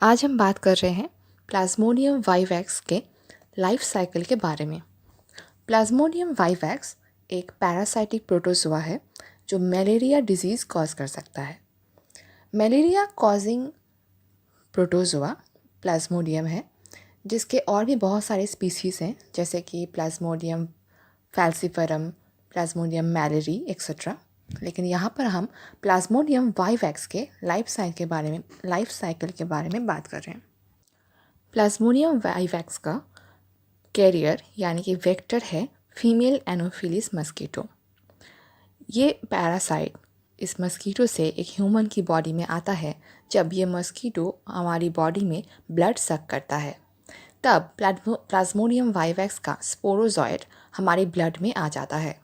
आज हम बात कर रहे हैं प्लाज्मोडियम वाइवैक्स के लाइफ साइकिल के बारे में। प्लाज्मोडियम वाइवैक्स एक पैरासाइटिक प्रोटोजोआ है जो मलेरिया डिजीज़ कॉज कर सकता है। मलेरिया कॉजिंग प्रोटोजोआ प्लाज्मोडियम है, जिसके और भी बहुत सारे स्पीसीज़ हैं, जैसे कि प्लाज्मोडियम फैल्सिफरम, प्लाज्मोडियम मैलेरी एक्सेट्रा। लेकिन यहाँ पर हम प्लाज्मोडियम वाइवैक्स के लाइफ साइकिल के बारे में बात कर रहे हैं। प्लाज्मोडियम वाइवैक्स का कैरियर यानी कि वेक्टर है फीमेल एनोफिलिस मस्कीटो। ये पैरासाइट इस मस्कीटो से एक ह्यूमन की बॉडी में आता है। जब ये मस्कीटो हमारी बॉडी में ब्लड सक करता है, तब प्लाज्मोडियम वाइवैक्स का स्पोरोजॉइड हमारे ब्लड में आ जाता है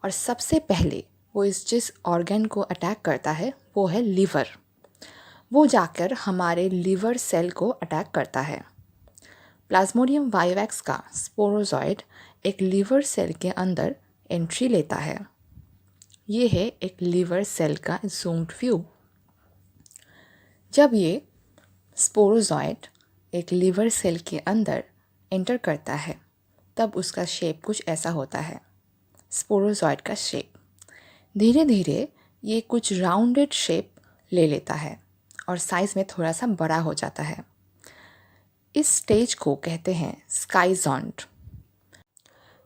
और सबसे पहले वो जिस ऑर्गन को अटैक करता है वो है लीवर। वो जाकर हमारे लीवर सेल को अटैक करता है। प्लाज्मोडियम वाइवैक्स का स्पोरोजॉइड एक लीवर सेल के अंदर एंट्री लेता है। ये है एक लीवर सेल का जूम्ड व्यू। जब ये स्पोरोजॉइड एक लीवर सेल के अंदर एंटर करता है, तब उसका शेप कुछ ऐसा होता है, स्पोरोजॉइड का शेप। धीरे धीरे ये कुछ राउंडेड शेप ले लेता है और साइज़ में थोड़ा सा बड़ा हो जाता है। इस स्टेज को कहते हैं स्काइज़ॉन्ट।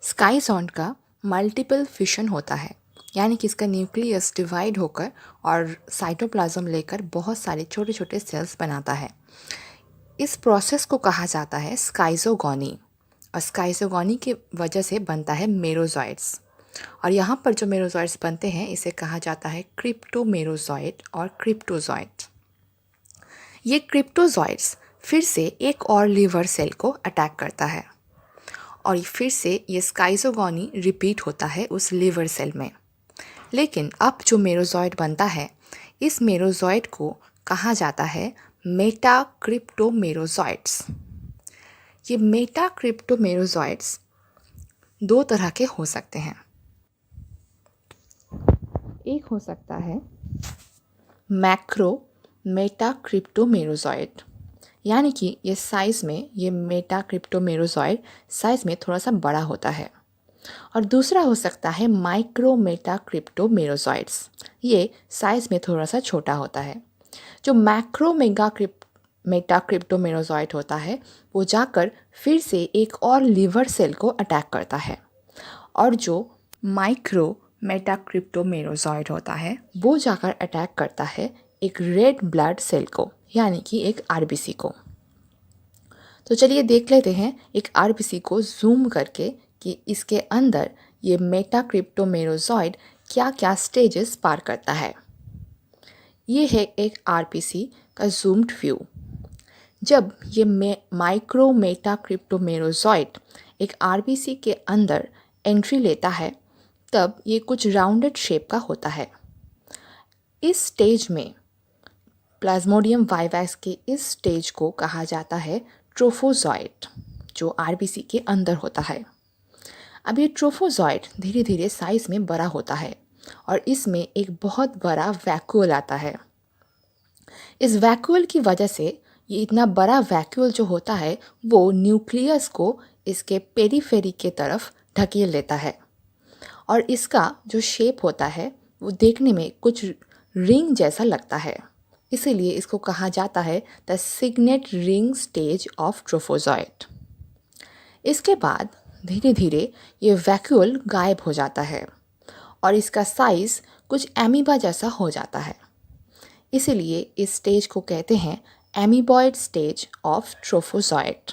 स्काइज़ॉन्ट का मल्टीपल फिशन होता है, यानी कि इसका न्यूक्लियस डिवाइड होकर और साइटोप्लाज्म लेकर बहुत सारे छोटे छोटे सेल्स बनाता है। इस प्रोसेस को कहा जाता है स्काइज़ोगोनी, और स्काइज़ोगोनी की वजह से बनता है मेरोजॉइड्स। और यहाँ पर जो मेरोजॉइड्स बनते हैं इसे कहा जाता है क्रिप्टोमेरोजॉइड और क्रिप्टोजॉइड। ये क्रिप्टोजॉइड्स फिर से एक और लीवर सेल को अटैक करता है और फिर से ये स्काइज़ोगोनी रिपीट होता है उस लीवर सेल में। लेकिन अब जो मेरोजॉइड बनता है, इस मेरोजॉइड को कहा जाता है मेटाक्रिप्टोमेरोजॉइड्स। ये मेटाक्रिप्टोमेरोजॉइड्स दो तरह के हो सकते हैं। एक हो सकता है मैक्रो मेटाक्रिप्टोमेरोजॉइड, यानी कि ये मेटाक्रिप्टोमेरोजॉइड साइज़ में थोड़ा सा बड़ा होता है। और दूसरा हो सकता है माइक्रो मेटाक्रिप्टोमेरोजॉइड्स, ये साइज़ में थोड़ा सा छोटा होता है। जो मैक्रो मेटाक्रिप्टोमेरोजॉइड होता है वो जाकर फिर से एक और लीवर सेल को अटैक करता है, और जो माइक्रो मेटाक्रिप्टोमेरोजॉइड होता है वो जाकर अटैक करता है एक रेड ब्लड सेल को, यानी कि एक आरबीसी को। तो चलिए देख लेते हैं एक आरबीसी को जूम करके कि इसके अंदर ये मेटाक्रिप्टोमेरोजॉइड क्या क्या स्टेजेस पार करता है। ये है एक आरबीसी का जूम्ड व्यू। जब ये माइक्रो मेटाक्रिप्टोमेरोजॉइड एक आरबीसी के अंदर एंट्री लेता है, तब ये कुछ राउंडेड शेप का होता है। इस स्टेज में प्लाज्मोडियम वाइवैक्स के इस स्टेज को कहा जाता है ट्रोफोजॉइड, जो आरबीसी के अंदर होता है। अब ये ट्रोफोजॉइड धीरे धीरे साइज में बड़ा होता है और इसमें एक बहुत बड़ा वैक्यूल आता है। इस वैक्यूल की वजह से ये इतना बड़ा वैक्यूल जो होता है वो न्यूक्लियस को इसके पेरीफेरी के तरफ ढकेल लेता है, और इसका जो शेप होता है वो देखने में कुछ रिंग जैसा लगता है। इसीलिए इसको कहा जाता है the signet ring stage of trophozoite. इसके बाद धीरे धीरे ये वैक्यूल गायब हो जाता है और इसका साइज़ कुछ एमीबा जैसा हो जाता है। इसीलिए इस स्टेज को कहते हैं एमीबॉइड स्टेज ऑफ ट्रोफोजॉइड।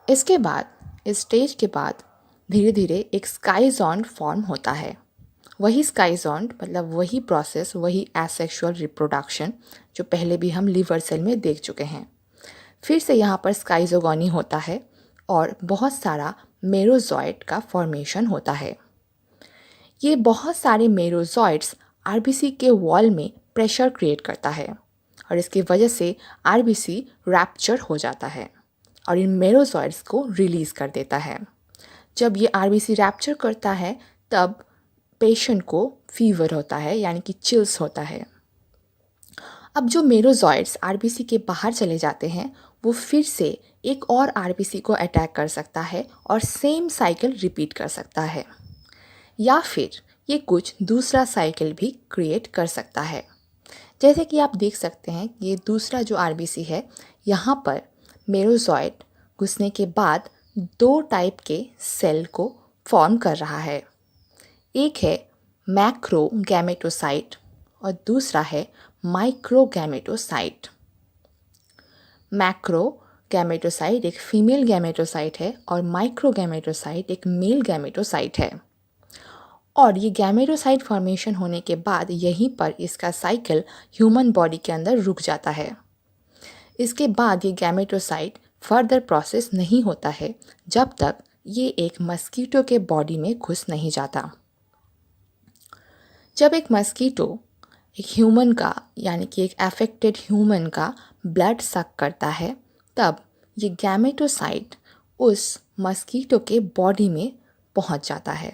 इसके बाद इस स्टेज के बाद धीरे धीरे एक स्काइज़ॉन्ट फॉर्म होता है। वही स्काइज़ॉन्ट मतलब वही प्रोसेस, वही एसेक्सुअल रिप्रोडक्शन जो पहले भी हम लीवर सेल में देख चुके हैं। फिर से यहाँ पर स्काइज़ोगोनी होता है और बहुत सारा मेरोजॉइड का फॉर्मेशन होता है। ये बहुत सारे मेरोजॉइड्स आरबीसी के वॉल में प्रेशर क्रिएट करता है और इसकी वजह से आरबीसी रैप्चर हो जाता है और इन मेरोजॉइड्स को रिलीज़ कर देता है। जब ये आरबीसी रैप्चर करता है तब पेशेंट को फीवर होता है, यानी कि चिल्स होता है। अब जो मेरोजॉइड्स आरबीसी के बाहर चले जाते हैं वो फिर से एक और आरबीसी को अटैक कर सकता है और सेम साइकिल रिपीट कर सकता है, या फिर ये कुछ दूसरा साइकिल भी क्रिएट कर सकता है। जैसे कि आप देख सकते हैं ये दूसरा जो आरबीसी है, यहाँ पर मेरोजॉइड घुसने के बाद दो टाइप के सेल को फॉर्म कर रहा है। एक है मैक्रो गैमेटोसाइट और दूसरा है माइक्रो गैमेटोसाइट। मैक्रो गैमेटोसाइट एक फीमेल गैमेटोसाइट है और माइक्रो गैमेटोसाइट एक मेल गैमेटोसाइट है। और ये गैमेटोसाइट फॉर्मेशन होने के बाद यहीं पर इसका साइकिल ह्यूमन बॉडी के अंदर रुक जाता है। इसके बाद ये गैमेटोसाइट फर्दर प्रोसेस नहीं होता है जब तक ये एक मस्कीटो के बॉडी में घुस नहीं जाता। जब एक मस्कीटो एक ह्यूमन का यानी कि एक अफेक्टेड ह्यूमन का ब्लड सक करता है, तब ये गैमेटोसाइट उस मस्कीटो के बॉडी में पहुंच जाता है।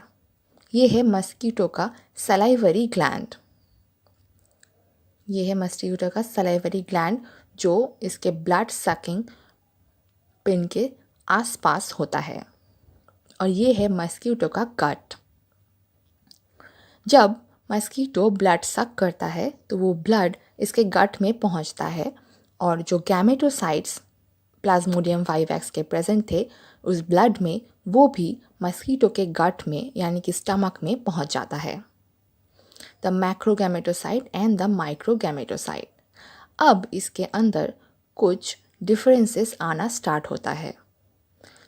ये है मस्कीटो का सलाइवरी ग्लैंड। ये है मस्कीटो का सलाइवरी ग्लैंड जो इसके ब्लड सकिंग पिन के आसपास होता है। और ये है मस्कीटो का गट। जब मस्कीटो ब्लड सक करता है तो वो ब्लड इसके गट में पहुंचता है और जो गैमेटोसाइट्स प्लाज्मोडियम वाइवैक्स के प्रेजेंट थे उस ब्लड में वो भी मस्कीटो के गट में यानी कि स्टमक में पहुंच जाता है। The macrogametocyte and the microgametocyte. अब इसके अंदर कुछ डिफरेंसेस आना स्टार्ट होता है।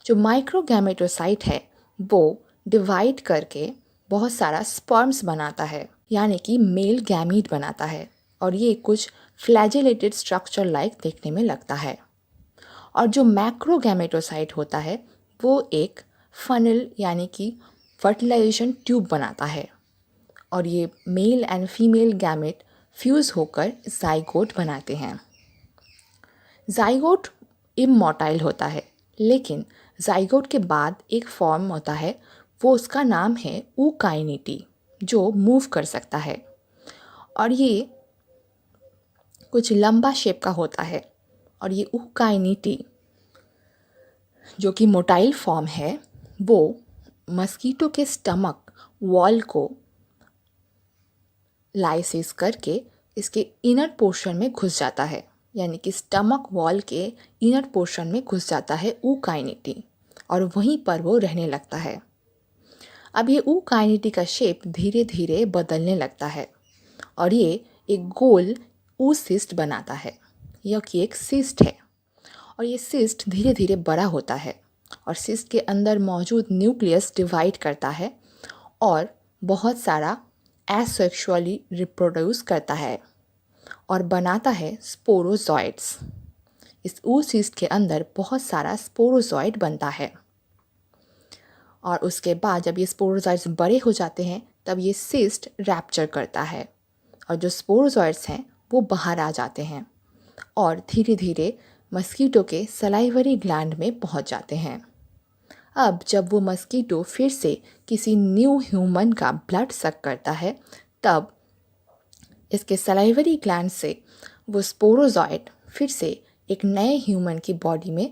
जो माइक्रोगैमेटोसाइट है वो डिवाइड करके बहुत सारा स्पर्म्स बनाता है यानी कि मेल गैमीट बनाता है और ये कुछ फ्लैजेलेटेड स्ट्रक्चर लाइक देखने में लगता है। और जो मैक्रोगैमेटोसाइट होता है वो एक फनल यानी कि फर्टिलाइजेशन ट्यूब बनाता है और ये male and female gamete fuse होकर जाइगोट बनाते हैं। जाइगोट इममोटाइल होता है, लेकिन जाइगोट के बाद एक फॉर्म होता है, वो उसका नाम है ऊकाइनिटी, जो मूव कर सकता है और ये कुछ लंबा शेप का होता है। और ये ऊकाइनिटी जो कि मोटाइल फॉर्म है वो मस्कीटो के स्टमक वॉल को लाइसिस करके इसके इनर पोर्शन में घुस जाता है, यानी कि स्टमक वॉल के इनर पोर्शन में घुस जाता है ऊकाइनिटी और वहीं पर वो रहने लगता है। अब ये ऊकाइनिटी का शेप धीरे धीरे बदलने लगता है और ये एक गोल ऊसिस्ट बनाता है। यह कि एक सिस्ट है और ये सिस्ट धीरे धीरे बड़ा होता है और सिस्ट के अंदर मौजूद न्यूक्लियस डिवाइड करता है और बहुत सारा एसेक्सुअली रिप्रोड्यूस करता है और बनाता है स्पोरोजॉइड्स। इस oocyst के अंदर बहुत सारा स्पोरोजॉइड बनता है और उसके बाद जब ये स्पोरोजॉइड्स बड़े हो जाते हैं तब ये सिस्ट रैप्चर करता है और जो स्पोरोजॉइड्स हैं वो बाहर आ जाते हैं और धीरे धीरे मस्कीटो के सलाइवरी ग्लैंड में पहुंच जाते हैं। अब जब वो मस्कीटो फिर से किसी न्यू ह्यूमन का ब्लड सक करता है तब इसके सलाइवरी ग्लैंड से वो स्पोरोजॉइड फिर से एक नए ह्यूमन की बॉडी में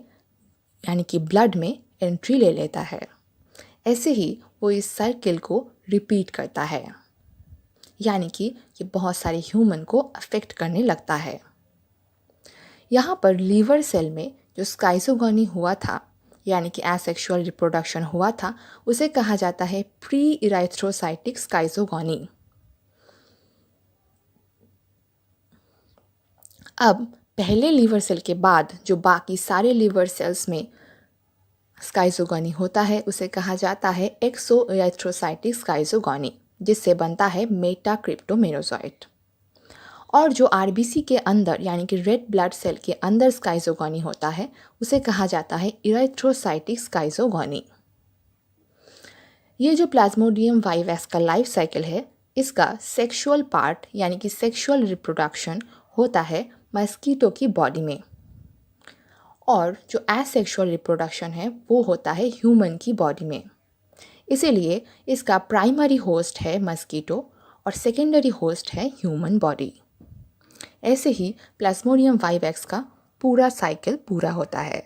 यानी कि ब्लड में एंट्री ले लेता है। ऐसे ही वो इस सर्किल को रिपीट करता है, यानी कि ये बहुत सारे ह्यूमन को अफेक्ट करने लगता है। यहाँ पर लीवर सेल में जो स्काइजोगोनी हुआ था यानी कि एसेक्सुअल रिप्रोडक्शन हुआ था उसे कहा जाता है प्री इराइथ्रोसाइटिक स्काइजोगोनी। अब पहले लीवर सेल के बाद जो बाकी सारे लीवर सेल्स में स्काइजोगोनी होता है उसे कहा जाता है एक्सो इराइथ्रोसाइटिक स्काइजोगोनी, जिससे बनता है मेटाक्रिप्टोमेरोजॉइट। और जो आरबीसी के अंदर यानी कि रेड ब्लड सेल के अंदर स्काइजोगोनी होता है उसे कहा जाता है इराइथ्रोसाइटिक स्काइजोगोनी। ये जो प्लाज्मोडियम वाइवैक्स का लाइफ साइकिल है इसका सेक्सुअल पार्ट यानी कि सेक्सुअल रिप्रोडक्शन होता है मस्कीटो की बॉडी में और जो एसेक्सुअल रिप्रोडक्शन है वो होता है ह्यूमन की बॉडी में। इसीलिए इसका प्राइमरी होस्ट है मस्कीटो और सेकेंडरी होस्ट है ह्यूमन बॉडी। ऐसे ही प्लाज्मोडियम वाइवेक्स का पूरा साइकिल पूरा होता है।